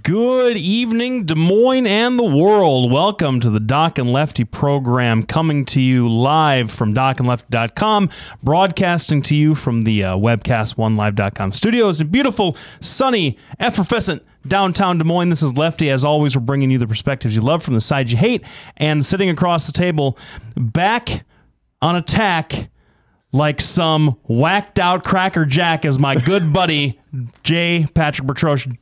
Good evening, Des Moines and the world. Welcome to the Doc and Lefty program, coming to you live from docandlefty.com, broadcasting to you from the webcast1live.com studios in beautiful, sunny, effervescent downtown Des Moines. This is Lefty. As always, we're bringing you the perspectives you love from the side you hate, and sitting across the table, back on attack like some whacked out Cracker Jack, is my good buddy, J. Patrick Bertroche.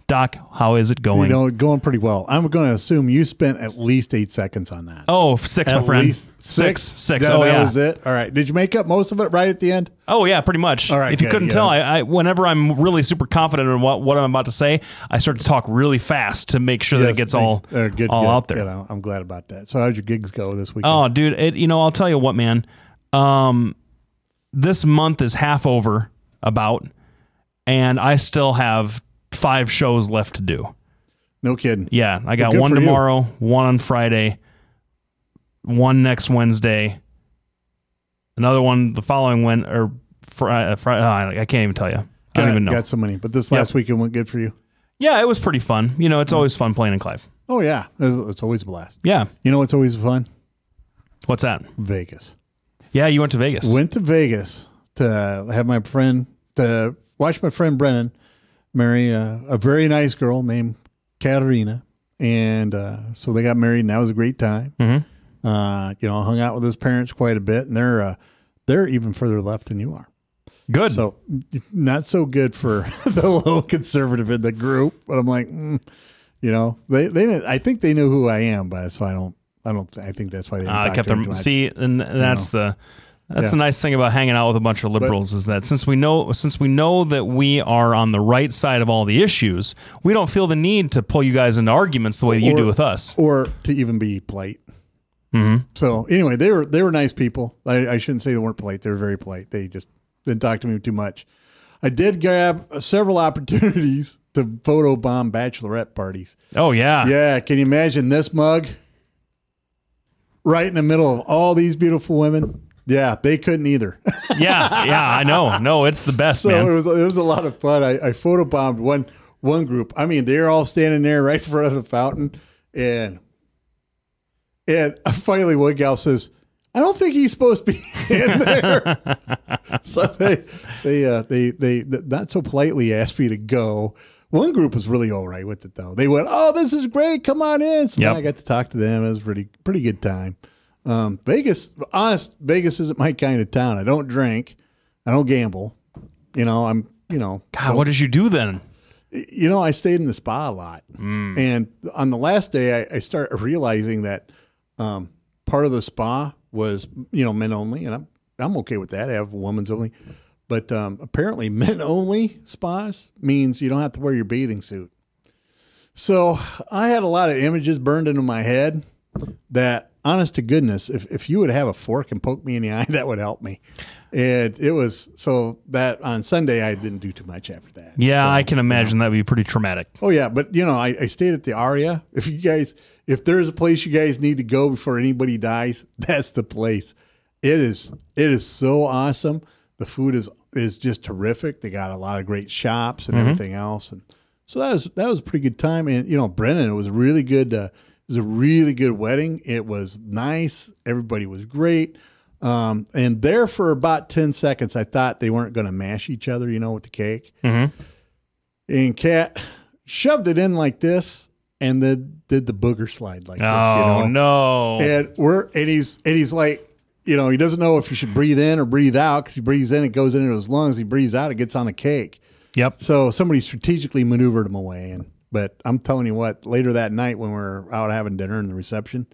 Doc, how is it going? Going pretty well. I'm going to assume you spent at least 8 seconds on that. Oh, 6, my friend. Least six. Oh, that was it. All right. Did you make up most of it right at the end? Oh, yeah, pretty much. All right. If you couldn't tell, I whenever I'm really super confident in what I'm about to say, I start to talk really fast to make sure that it gets all out there. I'm glad about that. So how'd your gigs go this weekend? Oh, dude, I'll tell you what, man. This month is half over about, and I still have 5 shows left to do. No kidding. Yeah, I got one tomorrow, one on Friday, one next Wednesday, another one the following Friday. I can't even tell you. I don't even know. Got so many, but this last weekend went good for you. Yeah, it was pretty fun. It's always fun playing in Clive. Oh yeah, it's always a blast. Yeah. You know what's always fun? What's that? Vegas. Yeah, you went to Vegas. Went to Vegas to watch my friend Brennan marry a very nice girl named Katerina, and so they got married, and that was a great time. Mm-hmm. Hung out with his parents quite a bit, and they're even further left than you are. Good. So not so good for the little conservative in the group, but I'm like, they I think they knew who I am, but so I think that's why they didn't kept them. See, and that's the nice thing about hanging out with a bunch of liberals, is that since we know that we are on the right side of all the issues, we don't feel the need to pull you guys into arguments the way you do with us, or to even be polite. Mm-hmm. So anyway, they were nice people. I shouldn't say they weren't polite. They were very polite. They just didn't talk to me too much. I did grab several opportunities to photobomb bachelorette parties. Oh yeah, yeah. Can you imagine this mug right in the middle of all these beautiful women? Yeah, they couldn't either. yeah, I know. No, it's the best, so man. It was a lot of fun. I photobombed one group. I mean, they're all standing there right in front of the fountain, and finally one gal says, "I don't think he's supposed to be in there." So they not so politely asked me to go. One group was really all right with it though. They went, "Oh, this is great. Come on in." So I got to talk to them. It was pretty good time. Vegas isn't my kind of town. I don't drink. I don't gamble. God, what did you do then? I stayed in the spa a lot. And on the last day, I started realizing that part of the spa was, men only. And I'm okay with that. I have women's only. But apparently men only spas means you don't have to wear your bathing suit. So I had a lot of images burned into my head that, honest to goodness, if you would have a fork and poke me in the eye, that would help me. And it was so that on Sunday I didn't do too much after that. Yeah, so, I can imagine that would be pretty traumatic. Oh yeah, but I stayed at the Aria. If there's a place you guys need to go before anybody dies, that's the place. It is so awesome. The food is just terrific. They got a lot of great shops and everything else, and so that was a pretty good time. And Brennan, it was really good. It was a really good wedding. It was nice. Everybody was great. And there for about 10 seconds, I thought they weren't going to mash each other, with the cake. Mm-hmm. And Kat shoved it in like this and then did the booger slide like this. Oh, no. And he's like, he doesn't know if he should breathe in or breathe out, because he breathes in, it goes into his lungs. He breathes out, it gets on the cake. Yep. So somebody strategically maneuvered him away. But I'm telling you what, later that night when we were out having dinner in the reception,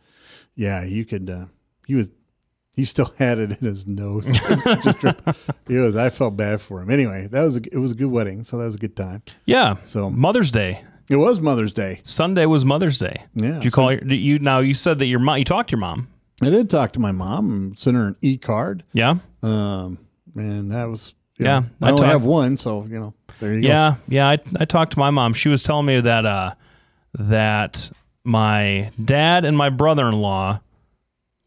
yeah, you could, he still had it in his nose. I felt bad for him. Anyway, it was a good wedding. So that was a good time. Yeah. So Mother's Day. It was Mother's Day. Sunday was Mother's Day. Yeah. Did you call you said that you talked to your mom. I did talk to my mom and sent her an e-card. Yeah. And that was, I only have one. So, there you go. Yeah. I talked to my mom. She was telling me that, that my dad and my brother-in-law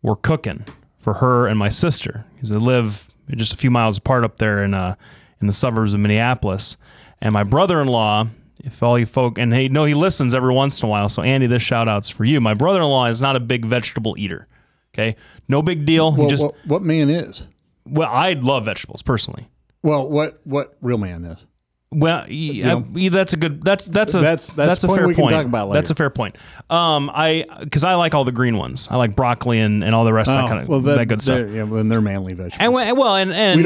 were cooking for her and my sister, because they live just a few miles apart up there in the suburbs of Minneapolis. And my brother-in-law if all you folk, and hey, no, he listens every once in a while. So Andy, this shout out's for you. My brother-in-law is not a big vegetable eater. Okay, no big deal. Well, what man is? Well, I love vegetables personally. Well, what real man is? Well, that's a good. That's a fair we point. Can talk about later. That's a fair point. Because I like all the green ones. I like broccoli and all the rest of that kind of that good stuff. Yeah, well, they're manly vegetables. And we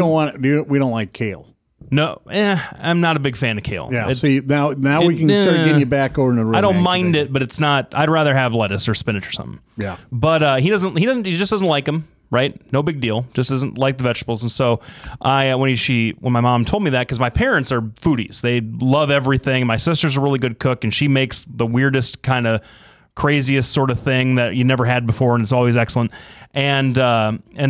don't like kale. No, I'm not a big fan of kale. Yeah. See, now we can start getting you back over in the room. I don't mind it, but it's not. I'd rather have lettuce or spinach or something. Yeah. But he just doesn't like them. Right? No big deal. Just doesn't like the vegetables. And so when my mom told me that, because my parents are foodies, they love everything. My sister's a really good cook, and she makes the weirdest kind of craziest sort of thing that you never had before, and it's always excellent. And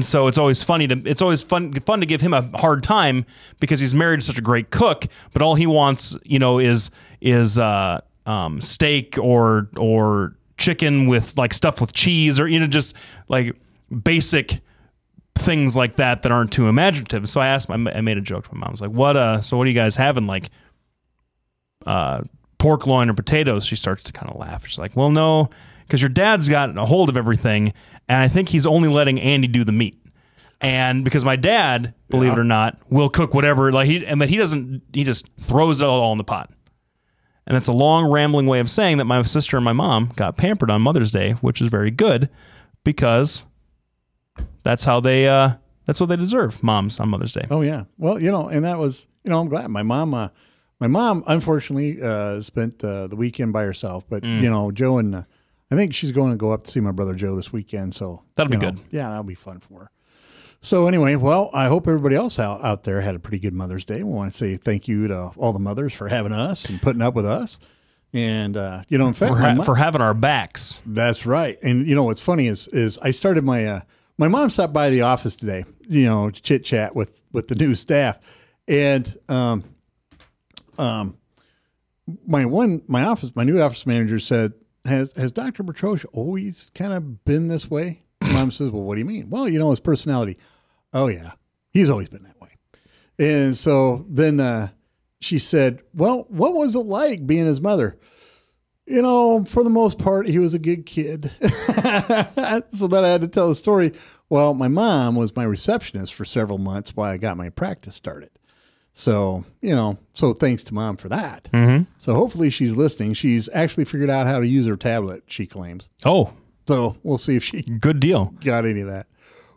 so it's always fun to give him a hard time because he's married to such a great cook, but all he wants, is steak or chicken with like stuff with cheese, or just like basic things like that aren't too imaginative. So I made a joke to my mom. I was like, what are you guys having? Like pork loin or potatoes? She starts to kind of laugh. She's like, well, no, because your dad's got a hold of everything, and I think he's only letting Andy do the meat. And because my dad, believe it or not, will cook whatever, but he just throws it all in the pot. And it's a long rambling way of saying that my sister and my mom got pampered on Mother's Day, which is very good, because that's what they deserve, moms on Mother's Day. Oh yeah. Well, and that was, I'm glad my mom unfortunately spent the weekend by herself, but Joe and I think she's going to go up to see my brother Joe this weekend. So that'll be good. Yeah, that'll be fun for her. So anyway, well, I hope everybody else out there had a pretty good Mother's Day. We want to say thank you to all the mothers for having us and putting up with us. And, in fact, for having our backs. That's right. And, what's funny is I started my mom stopped by the office today, to chit chat with the new staff. And, my new office manager said, has Dr. Bertrosh always kind of been this way? Mom says, well, what do you mean? Well, his personality. Oh yeah, he's always been that way. And so then, she said, well, what was it like being his mother? For the most part, he was a good kid. So then I had to tell the story. Well, my mom was my receptionist for several months while I got my practice started. So, so thanks to Mom for that. Mm-hmm. So hopefully she's listening. She's actually figured out how to use her tablet, she claims. Oh. So we'll see if she good deal got any of that.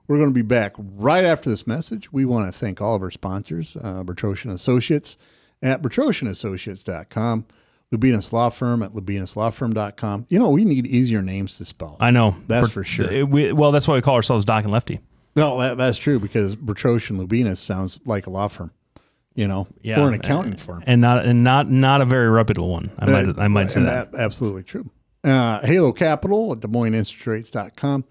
We're going to be back right after this message. We want to thank all of our sponsors, Bertrosh & Associates at BertroshandAssociates.com, Lubinas Law Firm at LubiNasLawFirm.com. We need easier names to spell. I know. That's for sure. That's why we call ourselves Doc and Lefty. No, that's true, because Bertrosh and Lubinas sounds like a law firm, or an accounting firm. And not a very reputable one. I might say that. Absolutely true. Halo Capital at DesMoinesInterestrates.com.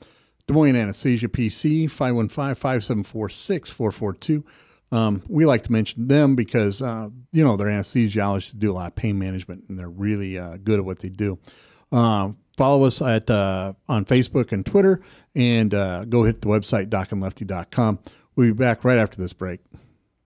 Des Moines Anesthesia PC, 515-574-6442. We like to mention them because, they're anesthesiologists that do a lot of pain management, and they're really good at what they do. Follow us on Facebook and Twitter, and go hit the website, docandlefty.com. We'll be back right after this break.